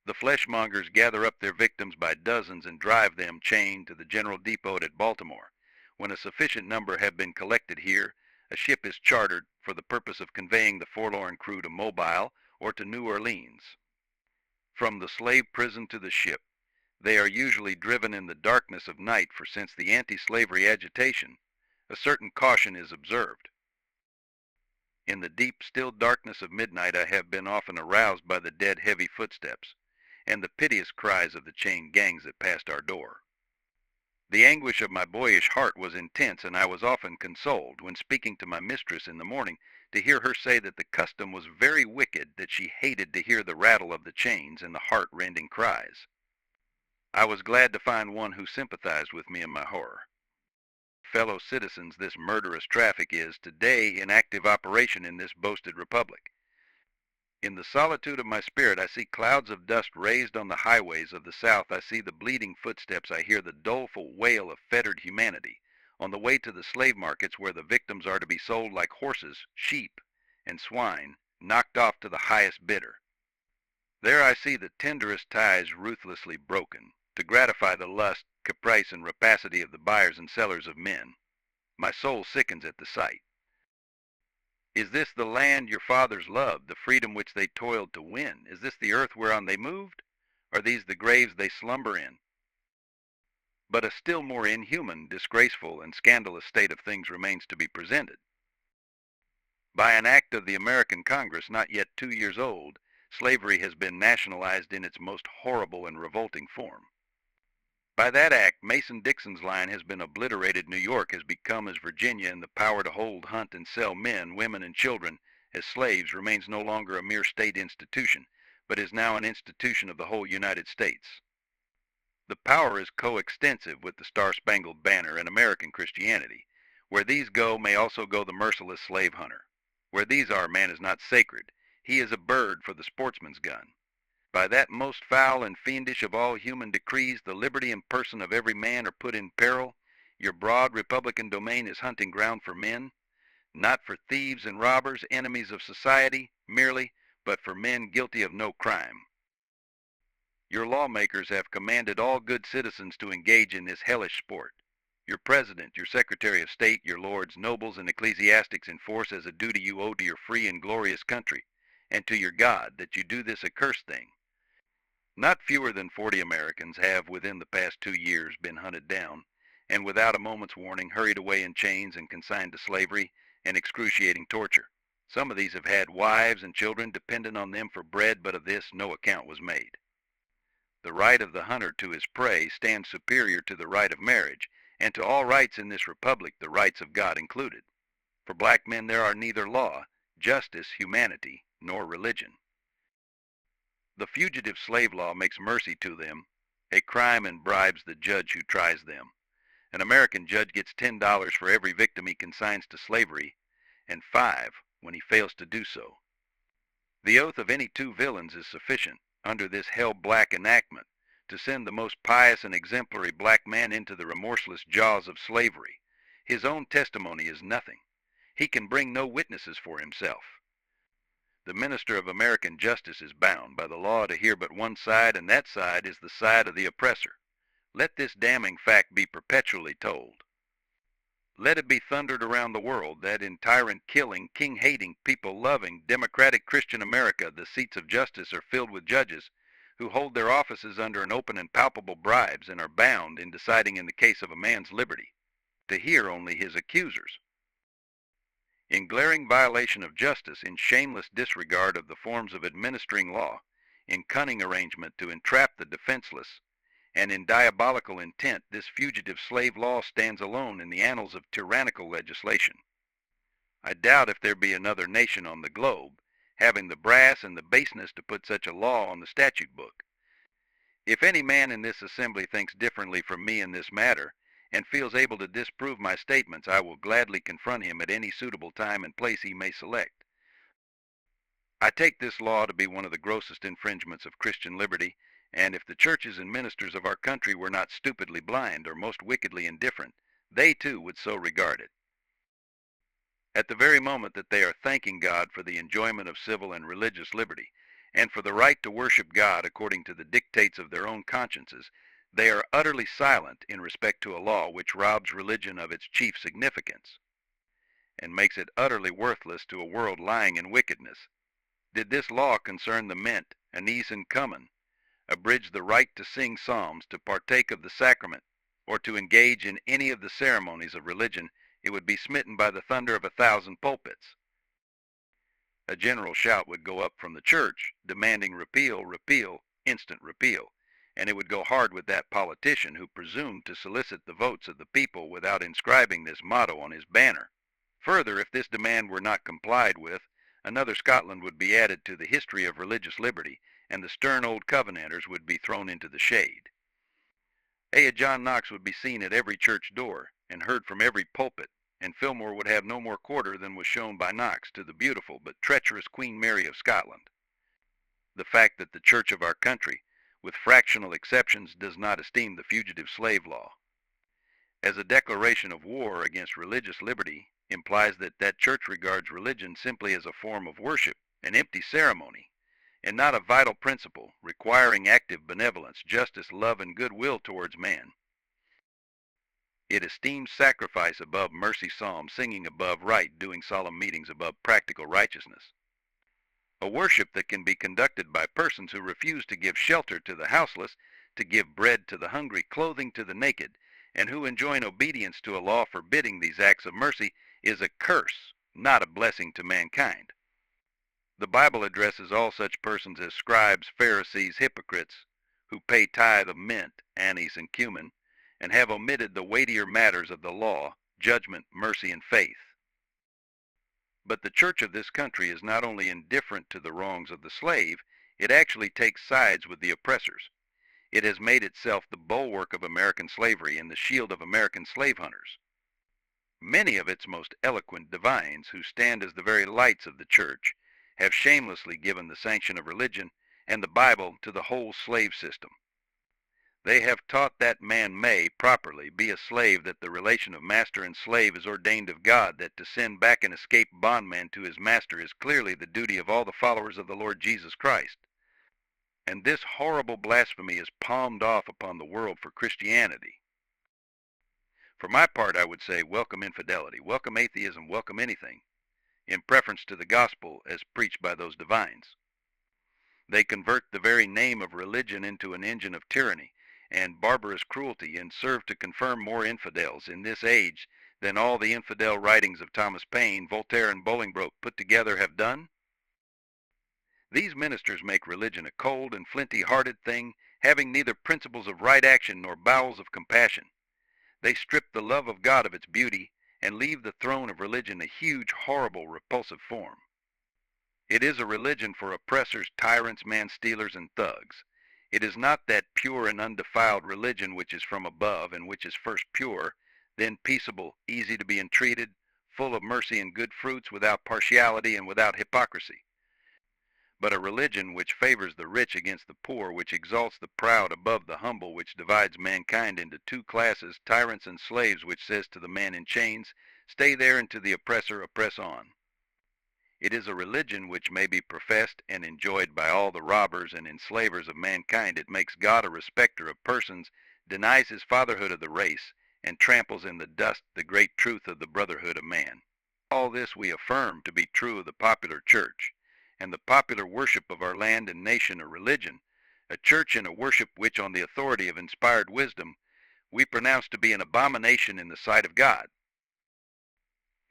The fleshmongers gather up their victims by dozens and drive them chained to the General Depot at Baltimore. When a sufficient number have been collected here, a ship is chartered for the purpose of conveying the forlorn crew to Mobile or to New Orleans. From the slave prison to the ship, they are usually driven in the darkness of night, for since the anti-slavery agitation, a certain caution is observed. In the deep, still darkness of midnight I have been often aroused by the dead heavy footsteps, and the piteous cries of the chained gangs that passed our door. The anguish of my boyish heart was intense, and I was often consoled, when speaking to my mistress in the morning, to hear her say that the custom was very wicked, that she hated to hear the rattle of the chains and the heart-rending cries. I was glad to find one who sympathized with me in my horror. Fellow citizens, this murderous traffic is today in active operation in this boasted republic. In the solitude of my spirit I see clouds of dust raised on the highways of the South. I see the bleeding footsteps. I hear the doleful wail of fettered humanity on the way to the slave markets, where the victims are to be sold like horses, sheep, and swine, knocked off to the highest bidder. There I see the tenderest ties ruthlessly broken, to gratify the lust, caprice, and rapacity of the buyers and sellers of men. My soul sickens at the sight. Is this the land your fathers loved, the freedom which they toiled to win? Is this the earth whereon they moved? Are these the graves they slumber in? But a still more inhuman, disgraceful, and scandalous state of things remains to be presented. By an act of the American Congress not yet 2 years old, slavery has been nationalized in its most horrible and revolting form. By that act, Mason-Dixon's line has been obliterated. New York has become as Virginia, and the power to hold, hunt, and sell men, women, and children as slaves remains no longer a mere state institution, but is now an institution of the whole United States. The power is coextensive with the Star-Spangled Banner and American Christianity. Where these go may also go the merciless slave hunter. Where these are, man is not sacred. He is a bird for the sportsman's gun. By that most foul and fiendish of all human decrees, the liberty and person of every man are put in peril. Your broad republican domain is hunting ground for men, not for thieves and robbers, enemies of society, merely, but for men guilty of no crime. Your lawmakers have commanded all good citizens to engage in this hellish sport. Your president, your secretary of state, your lords, nobles, and ecclesiastics enforce as a duty you owe to your free and glorious country, and to your God, that you do this accursed thing. Not fewer than 40 Americans have within the past 2 years been hunted down, and without a moment's warning hurried away in chains and consigned to slavery and excruciating torture. Some of these have had wives and children dependent on them for bread, but of this no account was made. The right of the hunter to his prey stands superior to the right of marriage, and to all rights in this republic, the rights of God included. For black men there are neither law, justice, humanity, nor religion. The fugitive slave law makes mercy to them a crime and bribes the judge who tries them. An American judge gets $10 for every victim he consigns to slavery, and $5 when he fails to do so. The oath of any 2 villains is sufficient, under this hell-black enactment, to send the most pious and exemplary black man into the remorseless jaws of slavery. His own testimony is nothing. He can bring no witnesses for himself. The minister of American justice is bound by the law to hear but one side, and that side is the side of the oppressor. Let this damning fact be perpetually told. Let it be thundered around the world that in tyrant-killing, king-hating, people-loving, democratic Christian America, the seats of justice are filled with judges who hold their offices under an open and palpable bribes, and are bound, in deciding in the case of a man's liberty, to hear only his accusers. In glaring violation of justice, in shameless disregard of the forms of administering law, in cunning arrangement to entrap the defenseless, and in diabolical intent, this fugitive slave law stands alone in the annals of tyrannical legislation. I doubt if there be another nation on the globe having the brass and the baseness to put such a law on the statute book. If any man in this assembly thinks differently from me in this matter, and feels able to disprove my statements, I will gladly confront him at any suitable time and place he may select. I take this law to be one of the grossest infringements of Christian liberty, and if the churches and ministers of our country were not stupidly blind or most wickedly indifferent, they too would so regard it. At the very moment that they are thanking God for the enjoyment of civil and religious liberty, and for the right to worship God according to the dictates of their own consciences, they are utterly silent in respect to a law which robs religion of its chief significance, and makes it utterly worthless to a world lying in wickedness. Did this law concern the mint, anise, and cumin, abridge the right to sing psalms, to partake of the sacrament, or to engage in any of the ceremonies of religion, it would be smitten by the thunder of 1,000 pulpits. A general shout would go up from the church, demanding repeal, repeal, instant repeal, and it would go hard with that politician who presumed to solicit the votes of the people without inscribing this motto on his banner. Further, if this demand were not complied with, another Scotland would be added to the history of religious liberty, and the stern old Covenanters would be thrown into the shade. John Knox would be seen at every church door, and heard from every pulpit, and Fillmore would have no more quarter than was shown by Knox to the beautiful but treacherous Queen Mary of Scotland. The fact that the church of our country, with fractional exceptions, does not esteem the fugitive slave law as a declaration of war against religious liberty implies that that church regards religion simply as a form of worship, an empty ceremony, and not a vital principle requiring active benevolence, justice, love, and goodwill towards man. It esteems sacrifice above mercy psalms, singing above right, doing solemn meetings above practical righteousness. A worship that can be conducted by persons who refuse to give shelter to the houseless, to give bread to the hungry, clothing to the naked, and who enjoin obedience to a law forbidding these acts of mercy, is a curse, not a blessing to mankind. The Bible addresses all such persons as scribes, Pharisees, hypocrites, who pay tithe of mint, anise, and cumin, and have omitted the weightier matters of the law, judgment, mercy, and faith. But the church of this country is not only indifferent to the wrongs of the slave, it actually takes sides with the oppressors. It has made itself the bulwark of American slavery and the shield of American slave hunters. Many of its most eloquent divines, who stand as the very lights of the church, have shamelessly given the sanction of religion and the Bible to the whole slave system. They have taught that man may, properly, be a slave, that the relation of master and slave is ordained of God, that to send back an escaped bondman to his master is clearly the duty of all the followers of the Lord Jesus Christ. And this horrible blasphemy is palmed off upon the world for Christianity. For my part, I would say, welcome infidelity, welcome atheism, welcome anything, in preference to the gospel as preached by those divines. They convert the very name of religion into an engine of tyranny and barbarous cruelty, and serve to confirm more infidels in this age than all the infidel writings of Thomas Paine, Voltaire, and Bolingbroke put together have done. These ministers make religion a cold and flinty-hearted thing, having neither principles of right action nor bowels of compassion. They strip the love of God of its beauty, and leave the throne of religion a huge, horrible, repulsive form. It is a religion for oppressors, tyrants, man-stealers, and thugs. It is not that pure and undefiled religion which is from above, and which is first pure, then peaceable, easy to be entreated, full of mercy and good fruits, without partiality and without hypocrisy. But a religion which favors the rich against the poor, which exalts the proud above the humble, which divides mankind into two classes, tyrants and slaves, which says to the man in chains, stay there, and to the oppressor, oppress on. It is a religion which may be professed and enjoyed by all the robbers and enslavers of mankind. It makes God a respecter of persons, denies his fatherhood of the race, and tramples in the dust the great truth of the brotherhood of man. All this we affirm to be true of the popular church, and the popular worship of our land and nation a religion, a church and a worship which, on the authority of inspired wisdom, we pronounce to be an abomination in the sight of God.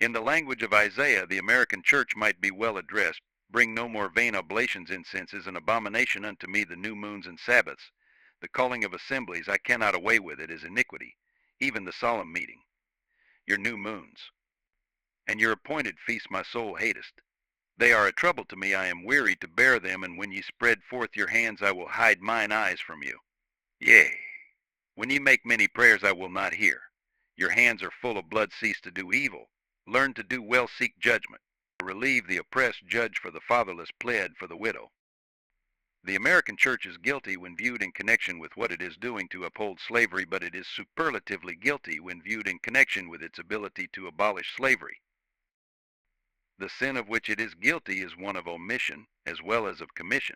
In the language of Isaiah, the American church might be well addressed, bring no more vain oblations. Incense is an abomination unto me, the new moons and Sabbaths. The calling of assemblies I cannot away with, it is iniquity, even the solemn meeting. Your new moons, and your appointed feasts my soul hateth. They are a trouble to me, I am weary to bear them, and when ye spread forth your hands I will hide mine eyes from you. Yea, when ye make many prayers I will not hear. Your hands are full of blood, cease to do evil. Learn to do well, seek judgment. Relieve the oppressed, judge for the fatherless, plead for the widow. The American church is guilty when viewed in connection with what it is doing to uphold slavery, but it is superlatively guilty when viewed in connection with its ability to abolish slavery. The sin of which it is guilty is one of omission as well as of commission.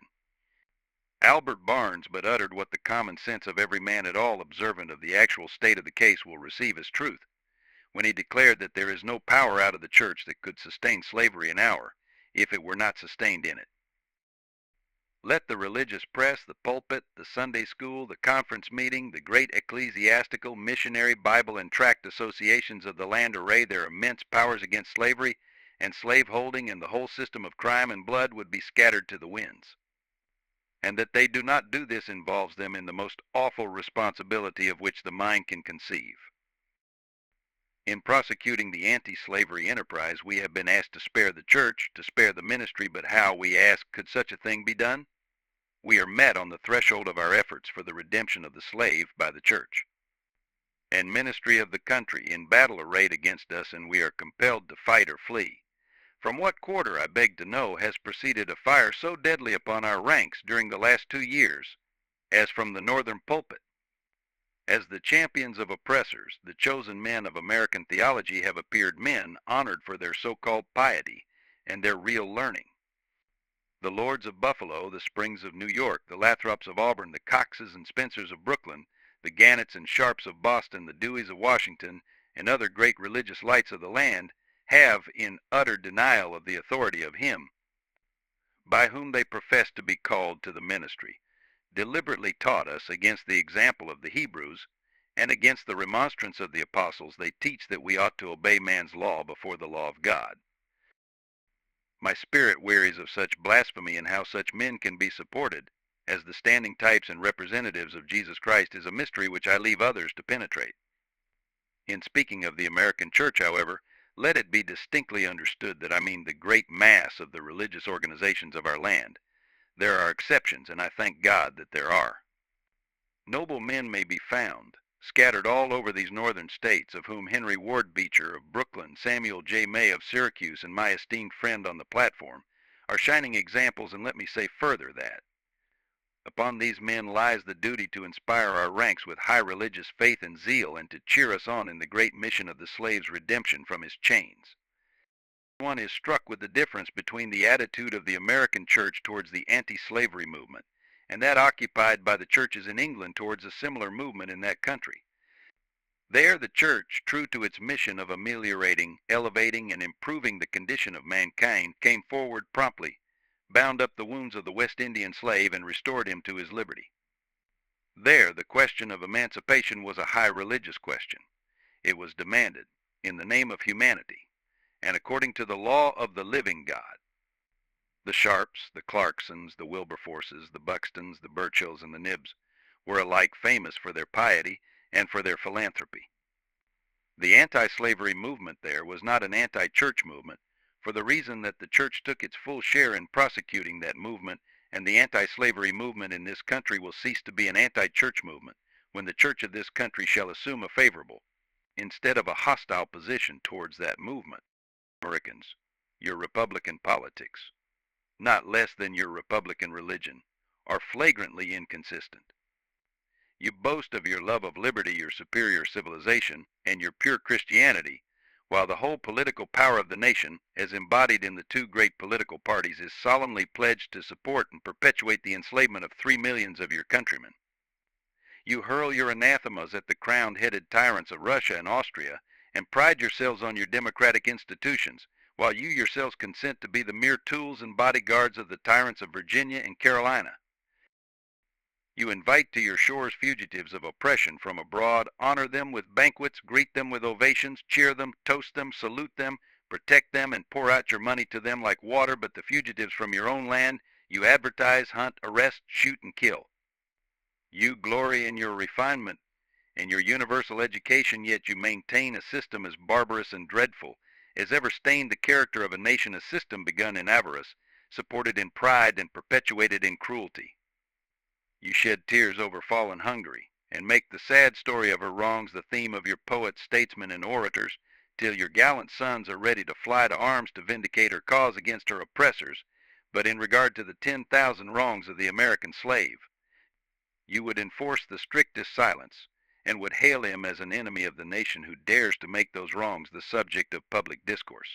Albert Barnes but uttered what the common sense of every man at all observant of the actual state of the case will receive as truth, when he declared that there is no power out of the church that could sustain slavery an hour, if it were not sustained in it. Let the religious press, the pulpit, the Sunday school, the conference meeting, the great ecclesiastical, missionary, Bible, and tract associations of the land array their immense powers against slavery, and slaveholding and the whole system of crime and blood would be scattered to the winds. And that they do not do this involves them in the most awful responsibility of which the mind can conceive. In prosecuting the anti-slavery enterprise, we have been asked to spare the church, to spare the ministry, but how, we ask, could such a thing be done? We are met on the threshold of our efforts for the redemption of the slave by the church and ministry of the country in battle arrayed against us, and we are compelled to fight or flee. From what quarter, I beg to know, has proceeded a fire so deadly upon our ranks during the last 2 years, as from the northern pulpit? As the champions of oppressors, the chosen men of American theology have appeared men honored for their so-called piety and their real learning. The Lords of Buffalo, the Springs of New York, the Lathrops of Auburn, the Coxes and Spencers of Brooklyn, the Gannets and Sharps of Boston, the Deweys of Washington, and other great religious lights of the land, have, in utter denial of the authority of Him by whom they profess to be called to the ministry, deliberately taught us, against the example of the Hebrews, and against the remonstrance of the apostles, they teach that we ought to obey man's law before the law of God. My spirit wearies of such blasphemy, and how such men can be supported as the standing types and representatives of Jesus Christ is a mystery which I leave others to penetrate. In speaking of the American church, however, let it be distinctly understood that I mean the great mass of the religious organizations of our land. There are exceptions, and I thank God that there are. Noble men may be found, scattered all over these northern states, of whom Henry Ward Beecher of Brooklyn, Samuel J. May of Syracuse, and my esteemed friend on the platform are shining examples, and let me say further that upon these men lies the duty to inspire our ranks with high religious faith and zeal, and to cheer us on in the great mission of the slave's redemption from his chains. One is struck with the difference between the attitude of the American church towards the anti-slavery movement and that occupied by the churches in England towards a similar movement in that country. There the church, true to its mission of ameliorating, elevating, and improving the condition of mankind, came forward promptly, bound up the wounds of the West Indian slave, and restored him to his liberty. There the question of emancipation was a high religious question. It was demanded in the name of humanity, and according to the law of the living God. The Sharps, the Clarksons, the Wilberforces, the Buxtons, the Burchills, and the Nibbs were alike famous for their piety and for their philanthropy. The anti-slavery movement there was not an anti-church movement, for the reason that the church took its full share in prosecuting that movement, and the anti-slavery movement in this country will cease to be an anti-church movement when the church of this country shall assume a favorable, instead of a hostile position towards that movement. Americans, your Republican politics, not less than your Republican religion, are flagrantly inconsistent. You boast of your love of liberty, your superior civilization, and your pure Christianity, while the whole political power of the nation, as embodied in the two great political parties, is solemnly pledged to support and perpetuate the enslavement of 3 millions of your countrymen. You hurl your anathemas at the crowned-headed tyrants of Russia and Austria, and pride yourselves on your democratic institutions, while you yourselves consent to be the mere tools and bodyguards of the tyrants of Virginia and Carolina. You invite to your shores fugitives of oppression from abroad, honor them with banquets, greet them with ovations, cheer them, toast them, salute them, protect them, and pour out your money to them like water, but the fugitives from your own land you advertise, hunt, arrest, shoot, and kill. You glory in your refinement and your universal education, yet you maintain a system as barbarous and dreadful as ever stained the character of a nation, a system begun in avarice, supported in pride, and perpetuated in cruelty. You shed tears over fallen Hungary, and make the sad story of her wrongs the theme of your poets, statesmen, and orators, till your gallant sons are ready to fly to arms to vindicate her cause against her oppressors. But in regard to the 10,000 wrongs of the American slave, you would enforce the strictest silence, and would hail him as an enemy of the nation who dares to make those wrongs the subject of public discourse.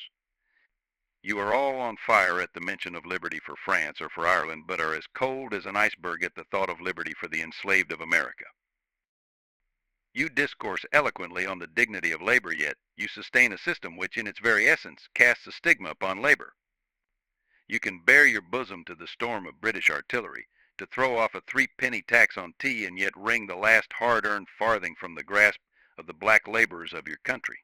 You are all on fire at the mention of liberty for France or for Ireland, but are as cold as an iceberg at the thought of liberty for the enslaved of America. You discourse eloquently on the dignity of labor, yet you sustain a system which in its very essence casts a stigma upon labor. You can bare your bosom to the storm of British artillery, to throw off a 3-penny tax on tea, and yet wring the last hard-earned farthing from the grasp of the black laborers of your country.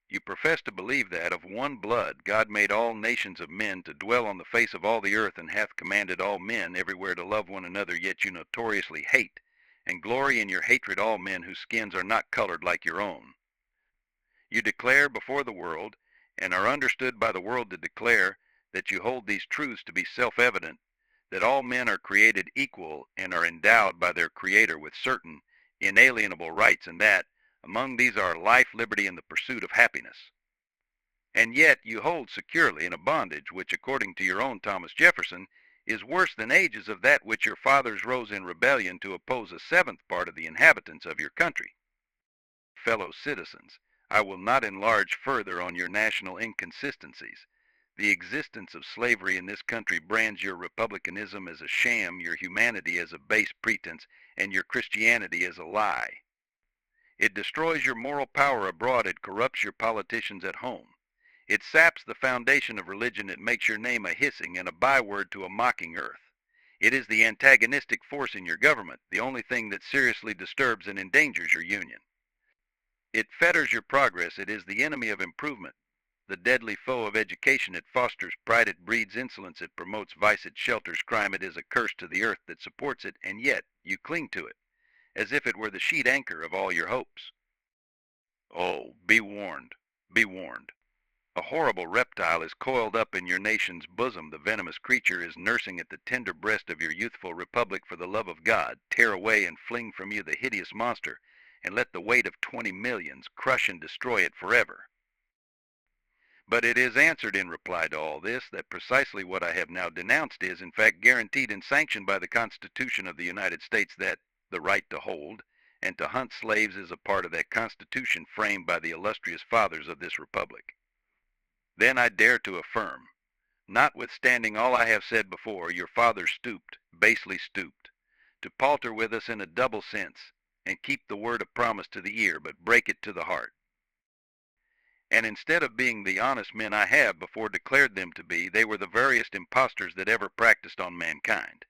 You profess to believe that, of one blood, God made all nations of men to dwell on the face of all the earth, and hath commanded all men everywhere to love one another, yet you notoriously hate, and glory in your hatred all men whose skins are not colored like your own. You declare before the world, and are understood by the world to declare, that you hold these truths to be self-evident, that all men are created equal and are endowed by their Creator with certain inalienable rights, and that among these are life, liberty, and the pursuit of happiness. And yet you hold securely in a bondage which, according to your own Thomas Jefferson, is worse than ages of that which your fathers rose in rebellion to oppose a seventh part of the inhabitants of your country. Fellow citizens, I will not enlarge further on your national inconsistencies. The existence of slavery in this country brands your republicanism as a sham, your humanity as a base pretense, and your Christianity as a lie. It destroys your moral power abroad. It corrupts your politicians at home. It saps the foundation of religion. It makes your name a hissing and a byword to a mocking earth. It is the antagonistic force in your government, the only thing that seriously disturbs and endangers your union. It fetters your progress. It is the enemy of improvement, the deadly foe of education. It fosters pride. It breeds insolence. It promotes vice. It shelters crime. It is a curse to the earth that supports it, and yet you cling to it, as if it were the sheet anchor of all your hopes. Oh, be warned, be warned. A horrible reptile is coiled up in your nation's bosom. The venomous creature is nursing at the tender breast of your youthful republic. For the love of God, tear away and fling from you the hideous monster, and let the weight of 20 millions crush and destroy it forever. But it is answered in reply to all this that precisely what I have now denounced is, in fact, guaranteed and sanctioned by the Constitution of the United States, that the right to hold and to hunt slaves is a part of that Constitution framed by the illustrious fathers of this republic. Then I dare to affirm, notwithstanding all I have said before, your fathers stooped, basely stooped, to palter with us in a double sense, and keep the word of promise to the ear, but break it to the heart. And instead of being the honest men I have before declared them to be, they were the veriest impostors that ever practiced on mankind.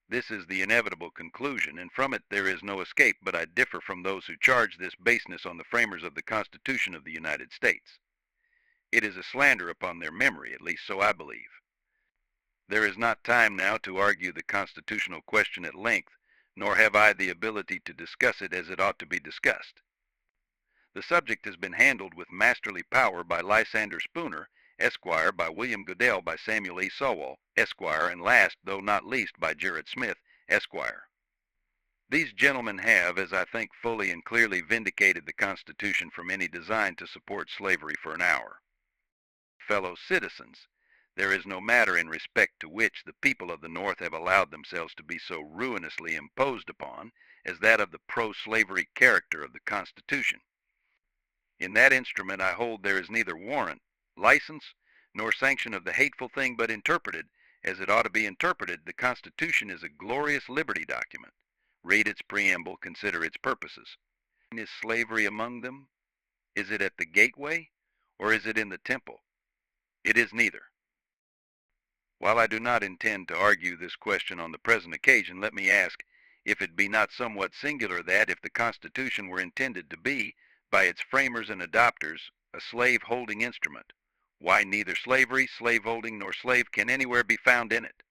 This is the inevitable conclusion, and from it there is no escape, but I differ from those who charge this baseness on the framers of the Constitution of the United States. It is a slander upon their memory, at least so I believe. There is not time now to argue the constitutional question at length, nor have I the ability to discuss it as it ought to be discussed. The subject has been handled with masterly power by Lysander Spooner, Esquire, by William Goodell, by Samuel E. Sowell, Esquire, and last, though not least, by Gerrit Smith, Esquire. These gentlemen have, as I think, fully and clearly vindicated the Constitution from any design to support slavery for an hour. Fellow citizens, there is no matter in respect to which the people of the North have allowed themselves to be so ruinously imposed upon as that of the pro-slavery character of the Constitution. In that instrument I hold there is neither warrant, license, nor sanction of the hateful thing, but interpreted, as it ought to be interpreted, the Constitution is a glorious liberty document. Read its preamble, consider its purposes. Is slavery among them? Is it at the gateway, or is it in the temple? It is neither. While I do not intend to argue this question on the present occasion, let me ask if it be not somewhat singular that, if the Constitution were intended to be, by its framers and adopters, a slave-holding instrument, why neither slavery, slaveholding, nor slave can anywhere be found in it?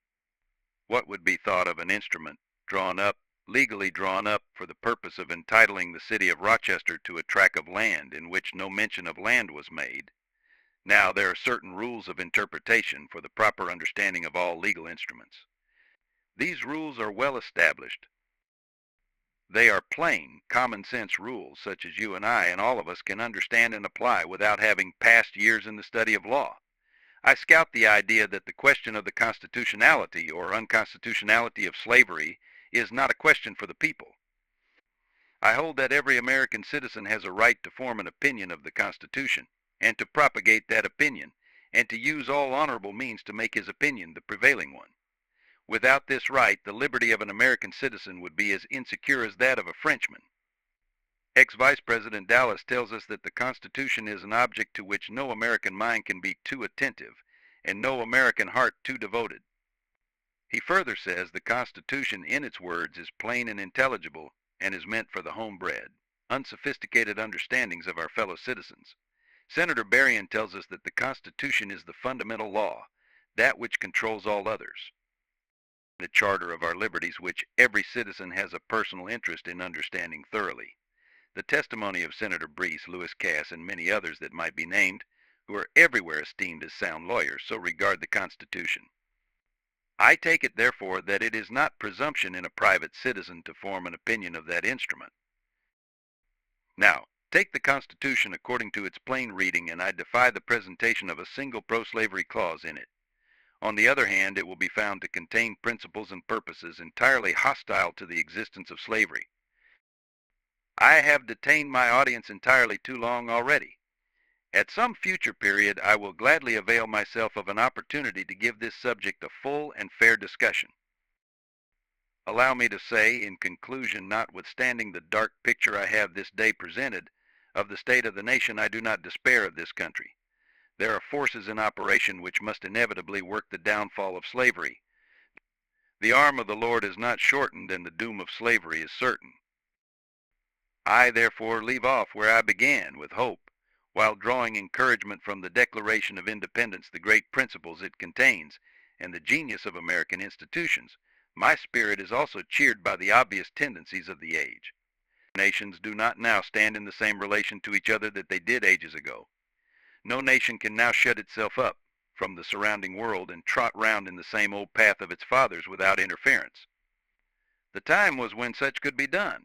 What would be thought of an instrument legally drawn up for the purpose of entitling the city of Rochester to a tract of land in which no mention of land was made? Now, there are certain rules of interpretation for the proper understanding of all legal instruments. These rules are well established. They are plain, common sense rules such as you and I and all of us can understand and apply without having past years in the study of law. I scout the idea that the question of the constitutionality or unconstitutionality of slavery is not a question for the people. I hold that every American citizen has a right to form an opinion of the Constitution, and to propagate that opinion, and to use all honorable means to make his opinion the prevailing one. Without this right, the liberty of an American citizen would be as insecure as that of a Frenchman. Ex-Vice President Dallas tells us that the Constitution is an object to which no American mind can be too attentive, and no American heart too devoted. He further says the Constitution in its words is plain and intelligible, and is meant for the homebred, unsophisticated understandings of our fellow citizens. Senator Berrien tells us that the Constitution is the fundamental law, that which controls all others. The charter of our liberties which every citizen has a personal interest in understanding thoroughly. The testimony of Senator Breese, Lewis Cass, and many others that might be named, who are everywhere esteemed as sound lawyers, so regard the Constitution. I take it, therefore, that it is not presumption in a private citizen to form an opinion of that instrument. Now, take the Constitution according to its plain reading, and I defy the presentation of a single pro-slavery clause in it. On the other hand, it will be found to contain principles and purposes entirely hostile to the existence of slavery. I have detained my audience entirely too long already. At some future period, I will gladly avail myself of an opportunity to give this subject a full and fair discussion. Allow me to say, in conclusion, notwithstanding the dark picture I have this day presented of the state of the nation, I do not despair of this country. There are forces in operation which must inevitably work the downfall of slavery. The arm of the Lord is not shortened, and the doom of slavery is certain. I, therefore, leave off where I began, with hope, while drawing encouragement from the Declaration of Independence, the great principles it contains, and the genius of American institutions. My spirit is also cheered by the obvious tendencies of the age. Nations do not now stand in the same relation to each other that they did ages ago. No nation can now shut itself up from the surrounding world and trot round in the same old path of its fathers without interference. The time was when such could be done.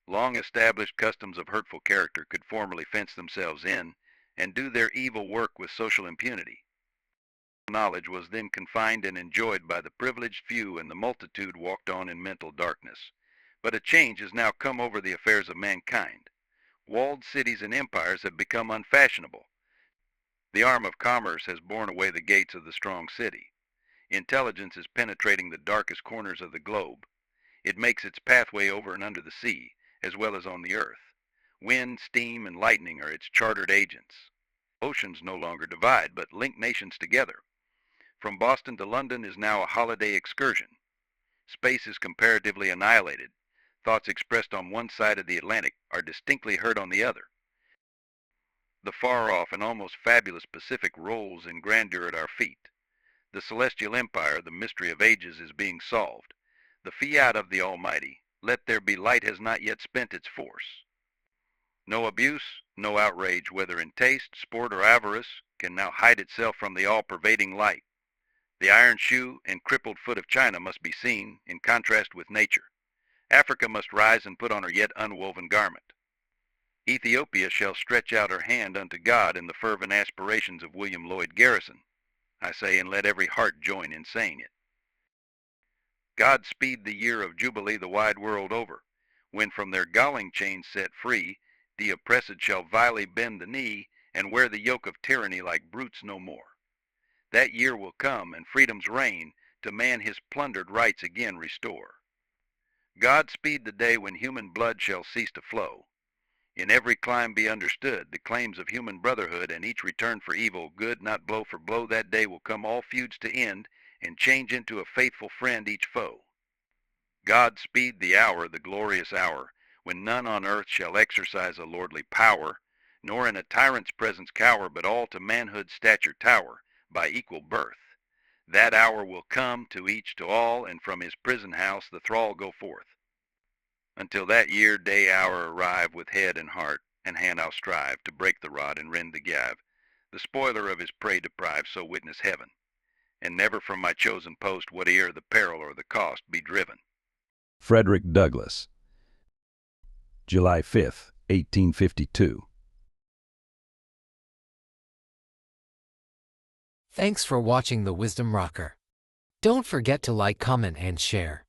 Long-established customs of hurtful character could formally fence themselves in and do their evil work with social impunity. Knowledge was then confined and enjoyed by the privileged few, and the multitude walked on in mental darkness. But a change has now come over the affairs of mankind. Walled cities and empires have become unfashionable. The arm of commerce has borne away the gates of the strong city. Intelligence is penetrating the darkest corners of the globe. It makes its pathway over and under the sea, as well as on the earth. Wind, steam, and lightning are its chartered agents. Oceans no longer divide, but link nations together. From Boston to London is now a holiday excursion. Space is comparatively annihilated. Thoughts expressed on one side of the Atlantic are distinctly heard on the other. The far-off and almost fabulous Pacific rolls in grandeur at our feet. The celestial empire, the mystery of ages, is being solved. The fiat of the Almighty, "Let there be light," has not yet spent its force. No abuse, no outrage, whether in taste, sport, or avarice, can now hide itself from the all-pervading light. The iron shoe and crippled foot of China must be seen in contrast with nature. Africa must rise and put on her yet unwoven garment. Ethiopia shall stretch out her hand unto God in the fervent aspirations of William Lloyd Garrison. I say, and let every heart join in saying it. God speed the year of Jubilee the wide world over, when from their galling chains set free, the oppressed shall vilely bend the knee, and wear the yoke of tyranny like brutes no more. That year will come, and freedom's reign to man his plundered rights again restore. God speed the day when human blood shall cease to flow. In every clime be understood the claims of human brotherhood, and each return for evil good, not blow for blow. That day will come all feuds to end, and change into a faithful friend each foe. God speed the hour, the glorious hour, when none on earth shall exercise a lordly power, nor in a tyrant's presence cower, but all to manhood's stature tower, by equal birth. That hour will come, to each, to all, and from his prison house the thrall go forth. Until that year, day, hour arrive, with head and heart and hand I'll strive to break the rod and rend the gyve, the spoiler of his prey deprived, so witness heaven, and never from my chosen post, whate'er the peril or the cost, be driven. Frederick Douglass. July 5, 1852. Thanks for watching the Wisdom Rocker. Don't forget to like, comment, and share.